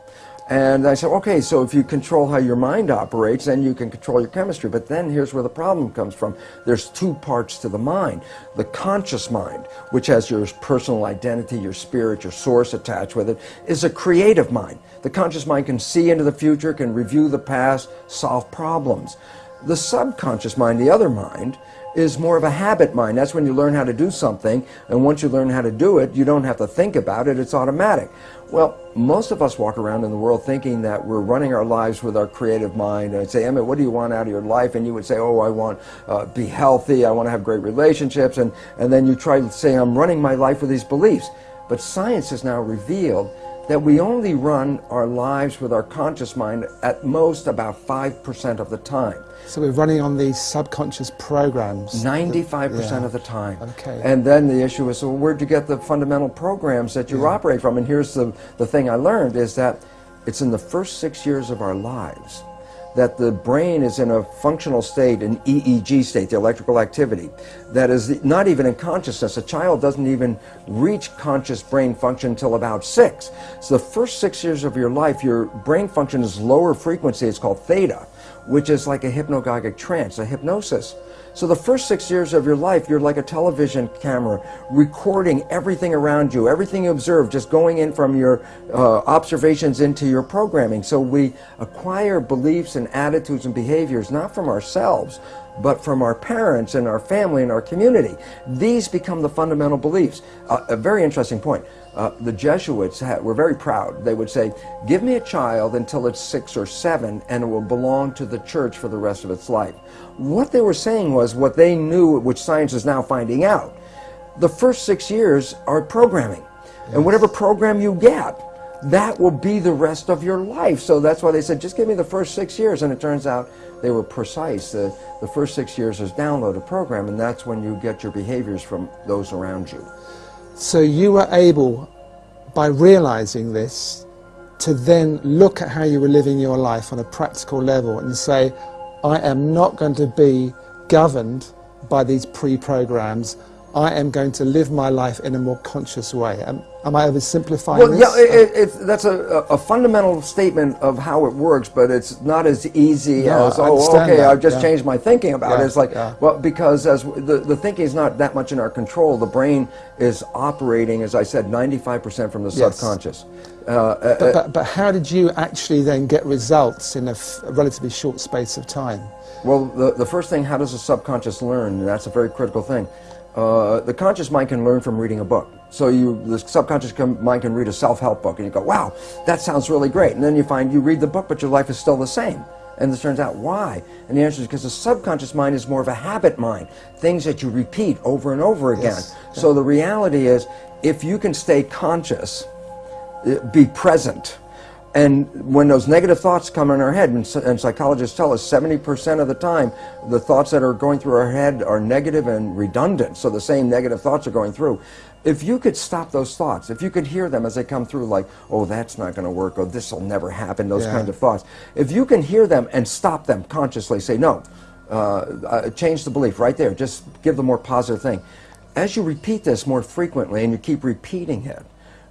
And I said, okay, so if you control how your mind operates, then you can control your chemistry. But then here's where the problem comes from. There's two parts to the mind. The conscious mind, which has your personal identity, your spirit, your source attached with it, is a creative mind. The conscious mind can see into the future, can review the past, solve problems. The subconscious mind, the other mind, is more of a habit mind. That's when you learn how to do something, and once you learn how to do it, you don't have to think about it, it's automatic. Well, most of us walk around in the world thinking that we're running our lives with our creative mind. And I'd say, Emmett, what do you want out of your life? And you would say, oh, I want to be healthy, I want to have great relationships, and then you try to say, I'm running my life with these beliefs. But science has now revealed that we only run our lives with our conscious mind at most about 5% of the time. So we're running on these subconscious programs. 95% of the time. Okay. And then the issue is, well, where'd you get the fundamental programs that you operate from? And here's the thing I learned is that it's in the first 6 years of our lives that the brain is in a functional state, an EEG state, the electrical activity, that is not even in consciousness. A child doesn't even reach conscious brain function until about 6. So the first 6 years of your life, your brain function is lower frequency. It's called theta, which is like a hypnagogic trance, a hypnosis. So the first 6 years of your life, you're like a television camera, recording everything around you, everything you observe, just going in from your observations into your programming. So we acquire beliefs and attitudes and behaviors, not from ourselves, but from our parents and our family and our community. These become the fundamental beliefs. A very interesting point. The Jesuits were very proud. They would say, give me a child until it's 6 or 7 and it will belong to the church for the rest of its life. What they were saying was what they knew, which science is now finding out. The first 6 years are programming. And whatever program you get, that will be the rest of your life. So that's why they said, just give me the first 6 years. And it turns out they were precise. The first 6 years is download a program, and that's when you get your behaviors from those around you. So you were able, by realizing this, to then look at how you were living your life on a practical level and say, I am not going to be governed by these pre-programs. I am going to live my life in a more conscious way. Am I oversimplifying this? Yeah, that's a fundamental statement of how it works, but it's not as easy as, oh, okay, I've just changed my thinking about it. It's like, well, because as the thinking is not that much in our control. The brain is operating, as I said, 95% from the subconscious. But how did you actually then get results in a relatively short space of time? Well, the first thing, how does the subconscious learn? That's a very critical thing. The conscious mind can learn from reading a book. So the subconscious mind can read a self-help book, and you go, wow, that sounds really great. And then you find you read the book, but your life is still the same. And it turns out, why? And the answer is because the subconscious mind is more of a habit mind, things that you repeat over and over again. So the reality is, if you can stay conscious, be present, and when those negative thoughts come in our head, and psychologists tell us 70% of the time, the thoughts that are going through our head are negative and redundant, so the same negative thoughts are going through. If you could stop those thoughts, if you could hear them as they come through, like, oh, that's not going to work, or this will never happen, those kinds of thoughts. If you can hear them and stop them consciously, say, no, change the belief right there, just give the more positive thing. As you repeat this more frequently and you keep repeating it,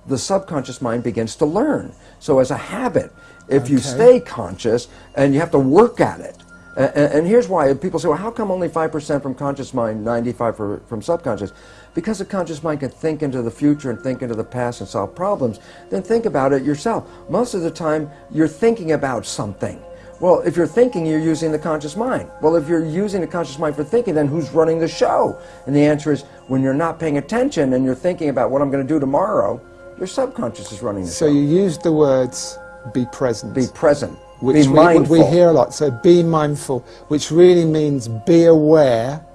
the subconscious mind begins to learn. So as a habit, if you stay conscious, and you have to work at it, and here's why people say, well, how come only 5% from conscious mind, 95% from subconscious? Because the conscious mind can think into the future and think into the past and solve problems. Then think about it yourself. Most of the time, you're thinking about something. Well, if you're thinking, you're using the conscious mind. Well, if you're using the conscious mind for thinking, then who's running the show? And the answer is, when you're not paying attention and you're thinking about what I'm going to do tomorrow, your subconscious is running the show. So you used the words, be present. Be present. Which be mindful. We hear a lot. So be mindful, which really means be aware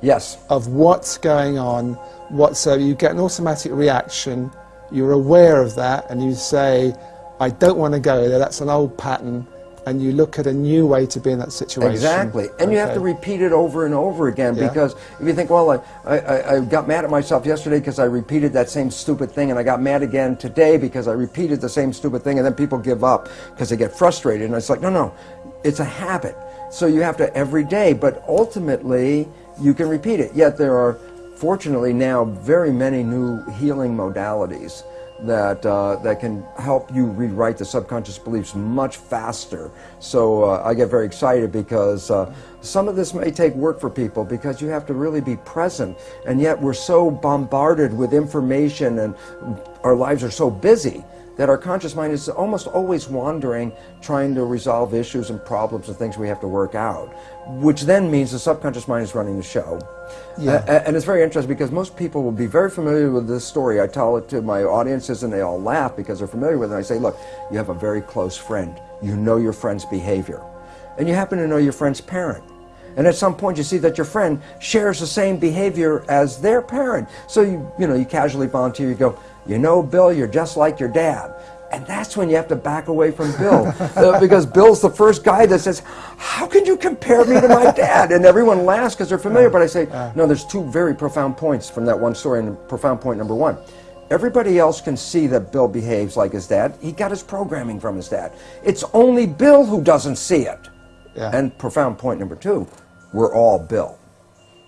of what's going on, So you get an automatic reaction, you're aware of that, and you say, I don't want to go there, that's an old pattern, and you look at a new way to be in that situation. Exactly. And you have to repeat it over and over again, because if you think, well, I got mad at myself yesterday because I repeated that same stupid thing, and I got mad again today because I repeated the same stupid thing, and then people give up because they get frustrated. And it's like, no, it's a habit. So you have to every day, but ultimately you can repeat it. Yet there are, fortunately now, very many new healing modalities that can help you rewrite the subconscious beliefs much faster. So I get very excited because some of this may take work for people, because you have to really be present, and yet we're so bombarded with information and our lives are so busy that our conscious mind is almost always wandering, trying to resolve issues and problems and things we have to work out, which then means the subconscious mind is running the show. And it's very interesting, because most people will be very familiar with this story. I tell it to my audiences and they all laugh because they're familiar with it. And I say, look, you have a very close friend. You know your friend's behavior. And you happen to know your friend's parent. And at some point you see that your friend shares the same behavior as their parent. So you casually volunteer, you go, you know, Bill, you're just like your dad. And that's when you have to back away from Bill, because Bill's the first guy that says, how can you compare me to my dad? And everyone laughs because they're familiar, but I say, no, there's two very profound points from that one story. And profound point number one, everybody else can see that Bill behaves like his dad. He got his programming from his dad. It's only Bill who doesn't see it. And profound point number two, we're all Bill,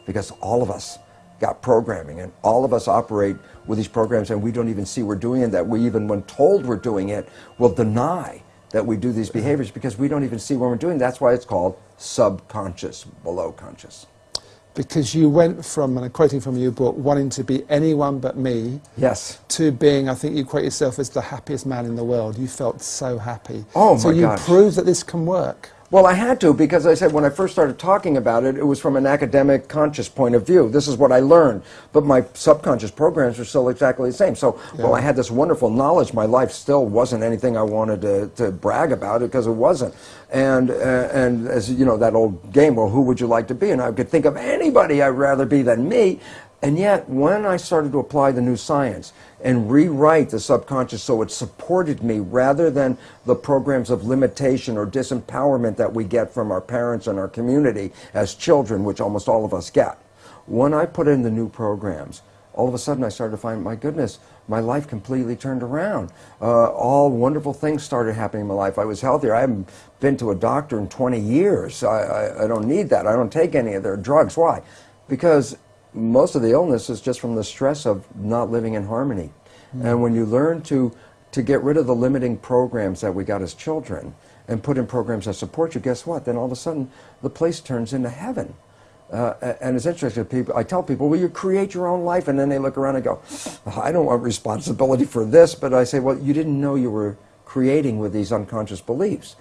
because all of us got programming, and all of us operate with these programs, and we don't even see we're doing it. That we, even when told we're doing it, will deny that we do these behaviors, because we don't even see when we're doing it. That's why it's called subconscious, below conscious. Because you went from, and I'm quoting from your book, wanting to be anyone but me, to being, I think you quote yourself as the happiest man in the world. You felt so happy. Oh so my gosh. you proved that this can work. Well, I had to, because I said when I first started talking about it, it was from an academic, conscious point of view. This is what I learned. But my subconscious programs are still exactly the same. So, while I had this wonderful knowledge, my life still wasn't anything I wanted to brag about it, because it wasn't. And as you know, that old game, well, who would you like to be? And I could think of anybody I'd rather be than me. And yet, when I started to apply the new science and rewrite the subconscious so it supported me, rather than the programs of limitation or disempowerment that we get from our parents and our community as children, which almost all of us get, when I put in the new programs, all of a sudden I started to find, my goodness, my life completely turned around. All wonderful things started happening in my life. I was healthier. I haven't been to a doctor in 20 years. I don't need that. I don't take any of their drugs. Why? Because most of the illness is just from the stress of not living in harmony. And when you learn to get rid of the limiting programs that we got as children and put in programs that support you, guess what? Then all of a sudden the place turns into heaven. And it's interesting, people, I tell people, well, you create your own life, and then they look around and go, I don't want responsibility for this. But I say, well, you didn't know you were creating with these unconscious beliefs.